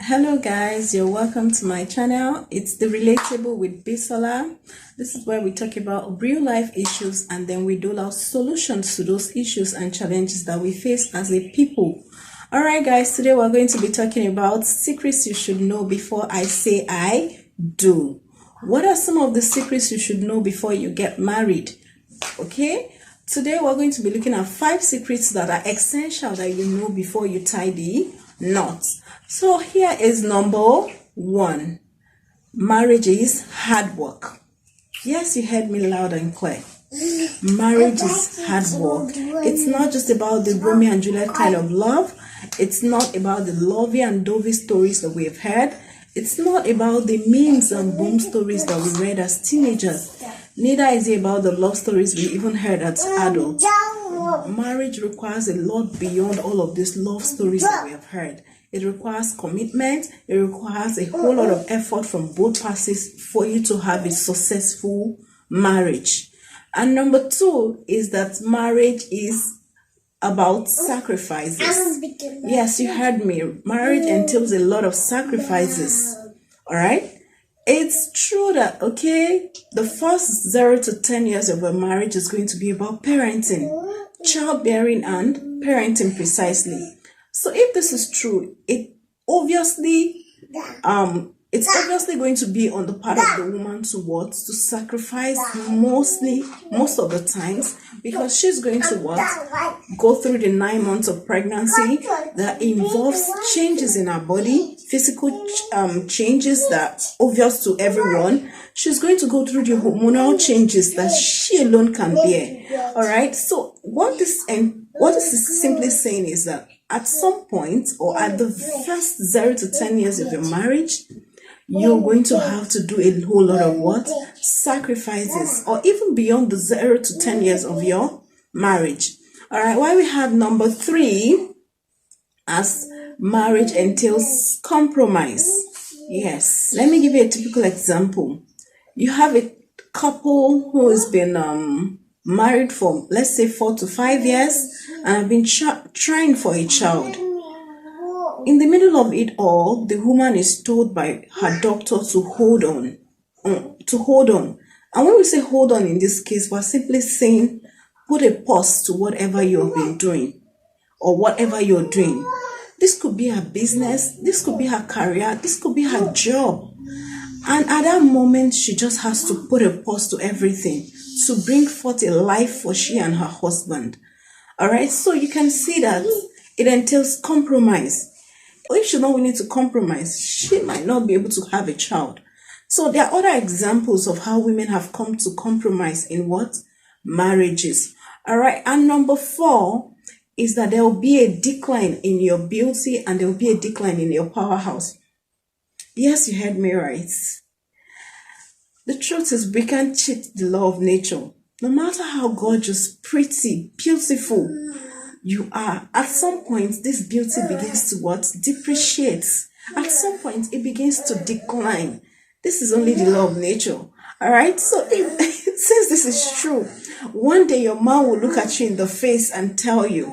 Hello guys, you're welcome to my channel. It's the Relatable with Bisola. This is where we talk about real life issues and then we dole out solutions to those issues and challenges that we face as a people. Alright guys, today we're going to be talking about secrets you should know before I say I do. What are some of the secrets you should know before you get married? Okay, today we're going to be looking at 5 secrets that are essential that you know before you tie the knot. So here is number 1. Marriage is hard work. Yes, you heard me loud and clear. Marriage is hard work. It's not just about the Romeo and Juliet kind of love. It's not about the lovey and dovey stories that we have heard. It's not about the memes and boom stories that we read as teenagers. Neither is it about the love stories we even heard as adults. Marriage requires a lot beyond all of these love stories that we have heard. It requires commitment. It requires a whole lot of effort from both parties for you to have a successful marriage. And number 2 is that marriage is about sacrifices. Yes, you heard me. Marriage entails a lot of sacrifices. All right? It's true that, okay, the first 0 to 10 years of a marriage is going to be about parenting, childbearing and parenting precisely. So if this is true, it's obviously going to be on the part of the woman to sacrifice most of the times, because she's going to go through the 9 months of pregnancy that involves changes in her body, physical changes that obvious to everyone. She's going to go through the hormonal changes that she alone can bear. All right. So what this is simply saying is that at some point, or at the first 0 to 10 years of your marriage, you're going to have to do a whole lot of sacrifices, or even beyond the 0 to 10 years of your marriage. All right, why we have number 3 as marriage entails compromise. Yes, let me give you a typical example. You have a couple who has been married for, let's say, 4 to 5 years and have been trying for a child. In the middle of it all, the woman is told by her doctor to hold on. And when we say hold on in this case, we're simply saying put a pause to whatever you've been doing or whatever you're doing. This could be her business, this could be her career, this could be her job. And at that moment, she just has to put a pause to everything to bring forth a life for she and her husband. All right, so you can see that it entails compromise. If she's not willing to compromise, she might not be able to have a child. So there are other examples of how women have come to compromise in marriages. All right, and number 4 is that there will be a decline in your beauty and there will be a decline in your powerhouse. Yes, you heard me right. The truth is, we can't cheat the law of nature. No matter how gorgeous, pretty, beautiful you are, at some point, this beauty begins to depreciate. At some point, it begins to decline. This is only the law of nature. All right? So, since this is true, one day your man will look at you in the face and tell you,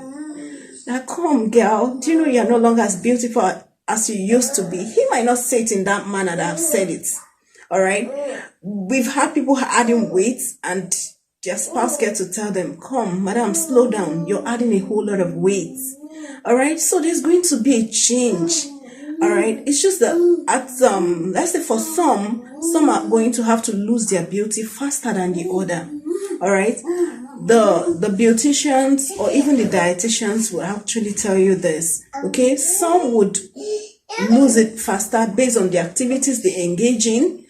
now, come, girl, do you know you're no longer as beautiful as you used to be? He might not say it in that manner that I've said it. All right? We've had people adding weight and their spouse get to tell them, come, madam, slow down. You're adding a whole lot of weight. All right? So there's going to be a change. All right? It's just that let's say for some are going to have to lose their beauty faster than the other. All right? The beauticians or even the dietitians will actually tell you this. Okay? Some would lose it faster based on the activities they engage in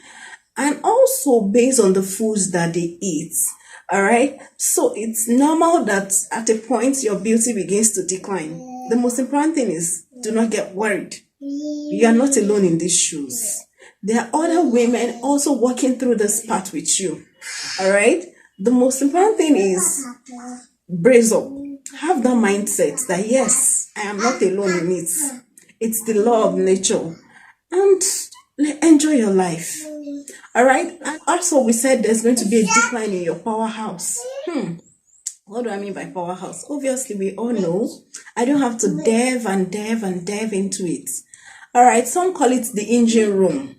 and also based on the foods that they eat. All right, so it's normal that at a point your beauty begins to decline. The most important thing is, do not get worried. You are not alone in these shoes. There are other women also walking through this path with you. All right, the most important thing is brace up. Have that mindset that yes, I am not alone in it. It's the law of nature, and enjoy your life. All right. And also, we said there's going to be a decline in your powerhouse. What do I mean by powerhouse? Obviously, we all know. I don't have to delve into it. All right, some call it the engine room.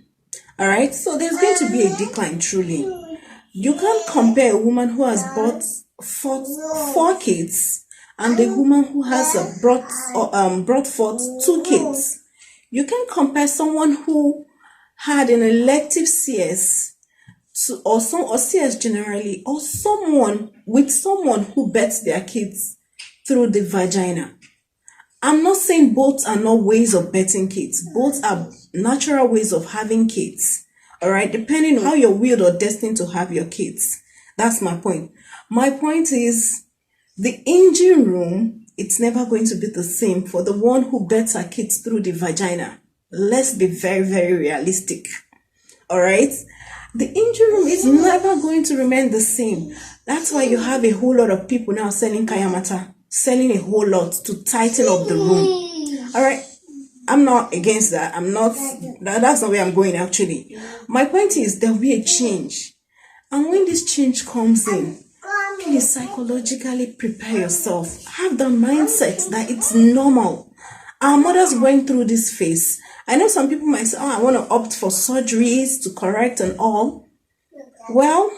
All right, so there's going to be a decline truly. You can't compare a woman who has brought four kids and the woman who has brought forth 2 kids. You can compare someone who had an elective CS or CS generally, or someone who births their kids through the vagina. I'm not saying both are not ways of birthing kids. Both are natural ways of having kids. All right, depending on how you're willed or destined to have your kids. That's my point. My point is the engine room, it's never going to be the same for the one who births her kids through the vagina. Let's be very, very realistic. All right, the engine room is never going to remain the same. That's why you have a whole lot of people now selling kayamata, selling a whole lot to tighten up the room. All right, I'm not against that. That's not where I'm going actually. My point is there will be a change. And when this change comes in, please psychologically prepare yourself. Have the mindset that it's normal. Our mothers went through this phase. I know some people might say, I want to opt for surgeries to correct and all. Well,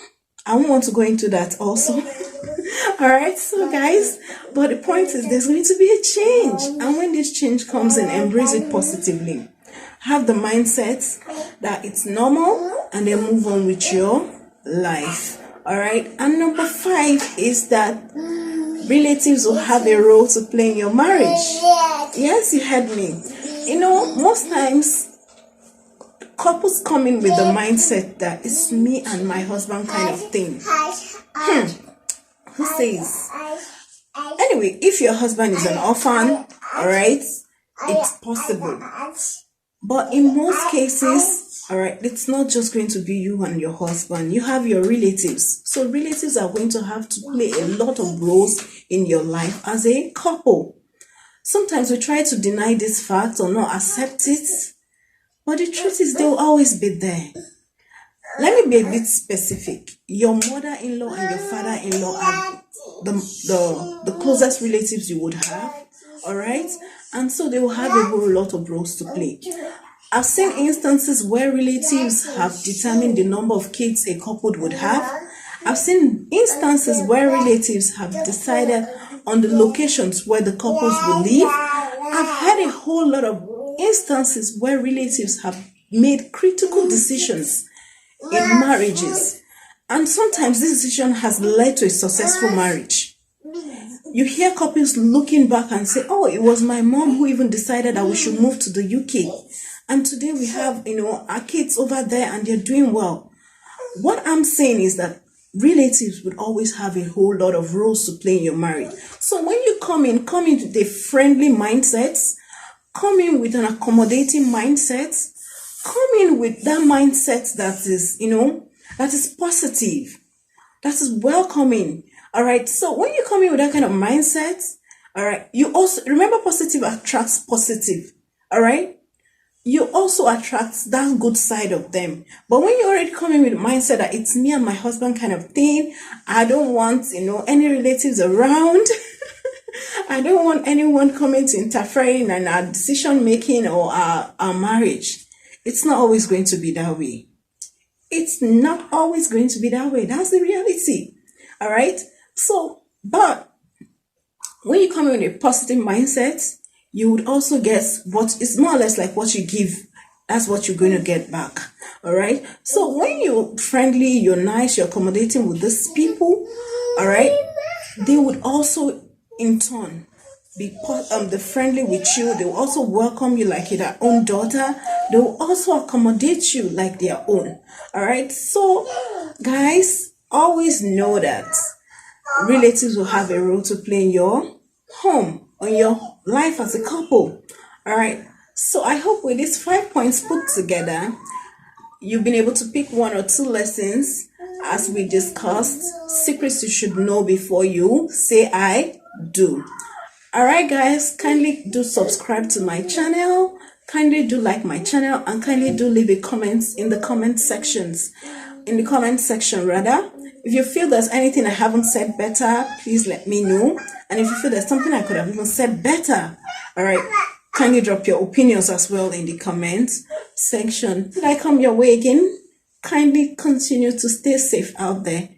I won't want to go into that also. All right, so guys, but the point is there's going to be a change. And when this change comes in, embrace it positively. Have the mindset that it's normal and then move on with your life. All right, and number 5 is that relatives will have a role to play in your marriage. Yes, you heard me. You know, most times couples come in with the mindset that it's me and my husband kind of thing. Who says? Anyway, if your husband is an orphan, all right, it's possible. But in most cases, all right, it's not just going to be you and your husband. You have your relatives. So relatives are going to have to play a lot of roles in your life as a couple. Sometimes we try to deny this fact or not accept it, but the truth is they will always be there. Let me be a bit specific. Your mother-in-law and your father-in-law are the closest relatives you would have, all right? And so they will have a whole lot of roles to play. I've seen instances where relatives have determined the number of kids a couple would have. I've seen instances where relatives have decided on the locations where the couples will live. I've had a whole lot of instances where relatives have made critical decisions in marriages. And sometimes this decision has led to a successful marriage. You hear couples looking back and say, oh, it was my mom who even decided that we should move to the UK. And today we have, our kids over there and they're doing well. What I'm saying is that relatives would always have a whole lot of roles to play in your marriage. So when you come in with a friendly mindset, come in with an accommodating mindset, come in with that mindset that is, that is positive, that is welcoming. All right. So when you come in with that kind of mindset, all right, you also remember positive attracts positive. All right. You also attract that good side of them. But when you already come in with the mindset that it's me and my husband kind of thing, I don't want, any relatives around. I don't want anyone coming to interfere in our decision making or our marriage. It's not always going to be that way. It's not always going to be that way. That's the reality. All right. So, but when you come in with a positive mindset, you would also get what is more or less like what you give. That's what you're going to get back. All right. So when you're friendly, you're nice, you're accommodating with these people, all right, they would also in turn be friendly with you. They will also welcome you like you're their own daughter. They will also accommodate you like their own. All right. So guys, always know that relatives will have a role to play in your home, on your life as a couple. All right. So I hope with these 5 points put together, you've been able to pick 1 or 2 lessons as we discussed, secrets you should know before you say I do. All right, guys, kindly do subscribe to my channel. Kindly do like my channel and kindly do leave a comment in the comment section rather. If you feel there's anything I haven't said better, please let me know. And if you feel there's something I could have even said better, all right, Kindly drop your opinions as well in the comments section. Till I come your way again, kindly continue to stay safe out there.